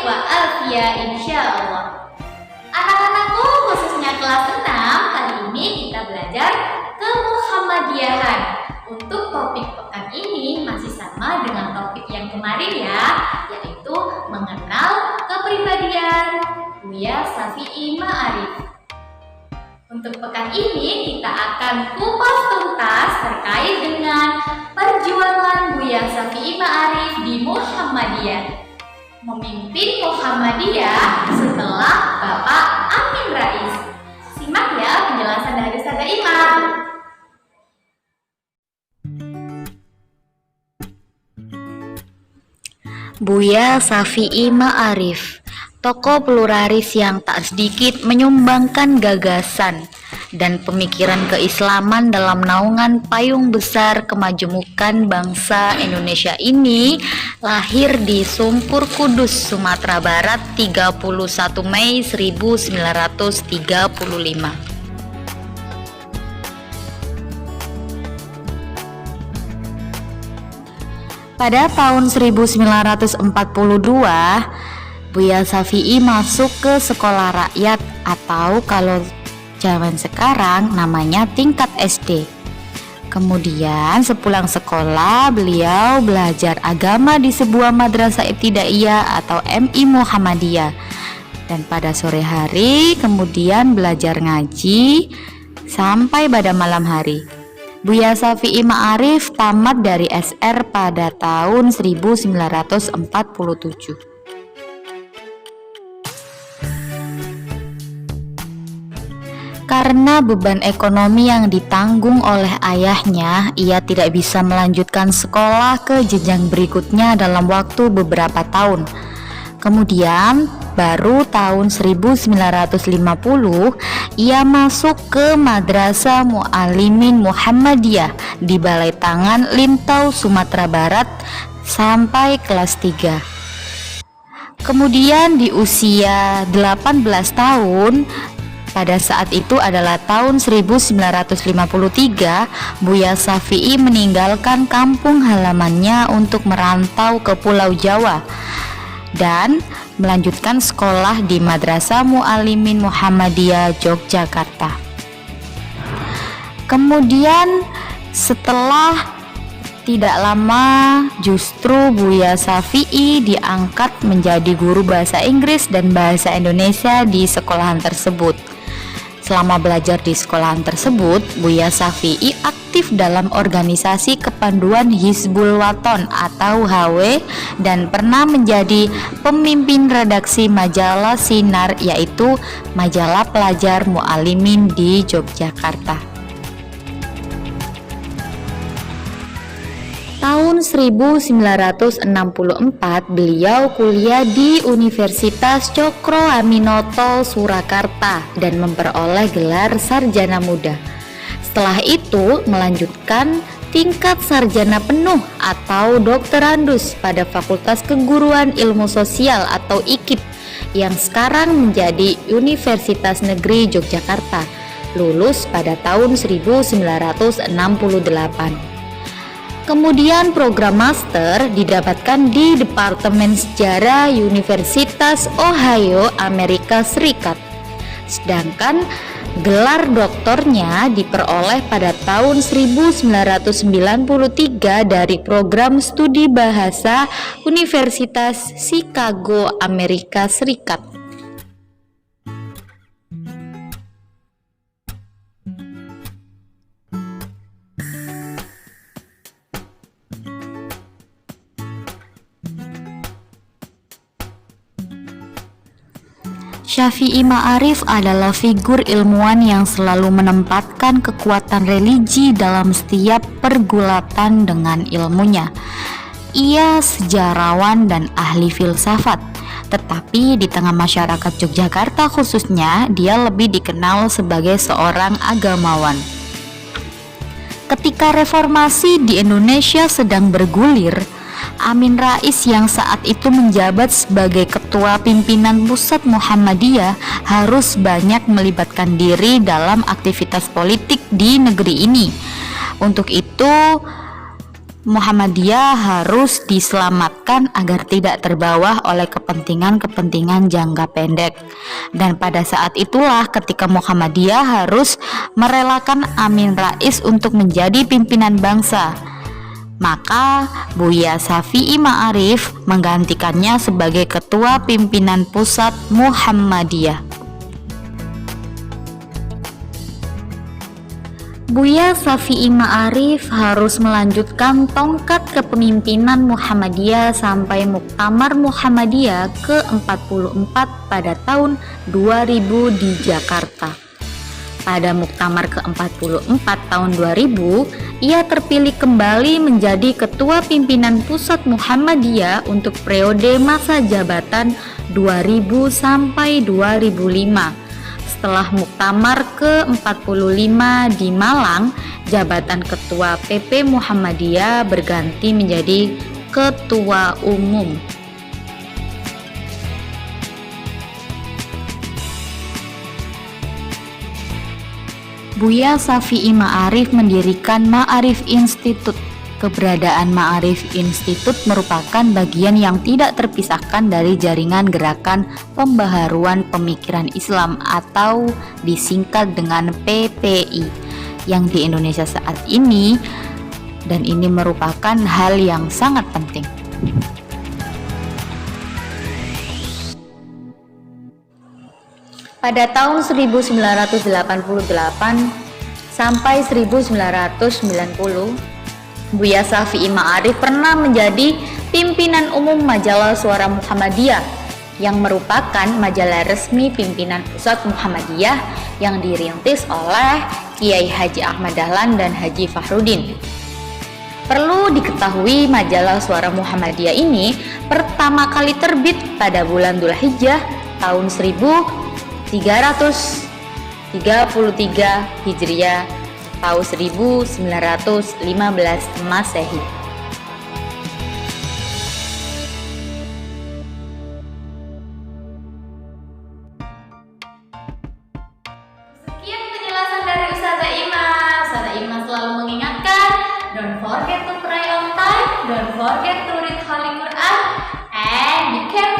wa'afiyah insyaallah. Anak-anakku khususnya kelas 6, kali ini kita belajar kemuhammadiyahan. Untuk topik pekan ini masih sama dengan topik yang kemarin ya, yaitu mengenal kepribadian Buya Syafi'i Ma'arif. Untuk pekan ini kita akan kupas tuntas terkait dengan perjuangan Buya Syafi'i Ma'arif di Muhammadiyah. Memimpin Muhammadiyah setelah Bapak Amin Rais. Simak ya penjelasan dari Ustazah Imam. Buya Syafi'i Ma'arif, tokoh pluralis yang tak sedikit menyumbangkan gagasan dan pemikiran keislaman dalam naungan payung besar kemajemukan bangsa Indonesia ini lahir di Sumpur Kudus, Sumatera Barat 31 Mei 1935. Pada tahun 1942, Buya Syafi'i masuk ke sekolah rakyat atau kalau zaman sekarang namanya tingkat SD. Kemudian sepulang sekolah beliau belajar agama di sebuah madrasah ibtidaiyah atau MI Muhammadiyah. Dan pada sore hari kemudian belajar ngaji sampai pada malam hari. Buya Syafi'i Ma'arif tamat dari SR pada tahun 1947. Karena beban ekonomi yang ditanggung oleh ayahnya, ia tidak bisa melanjutkan sekolah ke jenjang berikutnya dalam waktu beberapa tahun. Kemudian, baru tahun 1950, ia masuk ke Madrasah Mu'allimin Muhammadiyah di Balai Tangan, Lintau, Sumatera Barat sampai kelas 3. Kemudian di usia 18 tahun, pada saat itu adalah tahun 1953, Buya Syafi'i meninggalkan kampung halamannya untuk merantau ke Pulau Jawa dan melanjutkan sekolah di Madrasah Mu'allimin Muhammadiyah Yogyakarta. Kemudian setelah tidak lama justru Buya Syafi'i diangkat menjadi guru bahasa Inggris dan bahasa Indonesia di sekolahan tersebut. Selama belajar di sekolahan tersebut, Buya Syafi'i aktif dalam organisasi kepanduan Hizbul Wathon atau HW dan pernah menjadi pemimpin redaksi majalah Sinar, yaitu majalah pelajar Mu'allimin di Yogyakarta. Tahun 1964 beliau kuliah di Universitas Cokro Aminoto Surakarta dan memperoleh gelar sarjana muda. Setelah itu melanjutkan tingkat sarjana penuh atau doktorandus pada Fakultas Keguruan Ilmu Sosial atau IKIP yang sekarang menjadi Universitas Negeri Yogyakarta, lulus pada tahun 1968. Kemudian program master didapatkan di Departemen Sejarah Universitas Ohio, Amerika Serikat. Sedangkan gelar doktornya diperoleh pada tahun 1993 dari program studi bahasa Universitas Chicago, Amerika Serikat. Syafi'i Ma'arif adalah figur ilmuwan yang selalu menempatkan kekuatan religi dalam setiap pergulatan dengan ilmunya. Ia sejarawan dan ahli filsafat, tetapi di tengah masyarakat Yogyakarta khususnya, dia lebih dikenal sebagai seorang agamawan. Ketika reformasi di Indonesia sedang bergulir, Amin Rais yang saat itu menjabat sebagai ketua pimpinan pusat Muhammadiyah harus banyak melibatkan diri dalam aktivitas politik di negeri ini. Untuk itu, Muhammadiyah harus diselamatkan agar tidak terbawa oleh kepentingan-kepentingan jangka pendek. Dan pada saat itulah ketika Muhammadiyah harus merelakan Amin Rais untuk menjadi pimpinan bangsa. Maka Buya Syafi'i Ma'arif menggantikannya sebagai ketua pimpinan pusat Muhammadiyah. Buya Syafi'i Ma'arif harus melanjutkan tongkat kepemimpinan Muhammadiyah sampai Muktamar Muhammadiyah ke-44 pada tahun 2000 di Jakarta. Pada Muktamar ke-44 tahun 2000, ia terpilih kembali menjadi ketua pimpinan pusat Muhammadiyah untuk periode masa jabatan 2000 sampai 2005. Setelah Muktamar ke-45 di Malang, jabatan Ketua PP Muhammadiyah berganti menjadi Ketua Umum. Buya Syafi'i Ma'arif mendirikan Ma'arif Institute. Keberadaan Ma'arif Institute merupakan bagian yang tidak terpisahkan dari jaringan gerakan pembaharuan pemikiran Islam atau disingkat dengan PPI yang di Indonesia saat ini, dan ini merupakan hal yang sangat penting. Pada tahun 1988 sampai 1990, Buya Syafi'i Ma'arif pernah menjadi pimpinan umum majalah Suara Muhammadiyah yang merupakan majalah resmi pimpinan pusat Muhammadiyah yang dirintis oleh Kiai Haji Ahmad Dahlan dan Haji Fahrudin. Perlu diketahui majalah Suara Muhammadiyah ini pertama kali terbit pada bulan Dzulhijjah tahun 1333 Hijriah tahun 1915 Masehi. Sekian penjelasan dari Ustazah Ima. Ustazah Ima selalu mengingatkan, don't forget to pray on time, don't forget to read Holy Quran, and be careful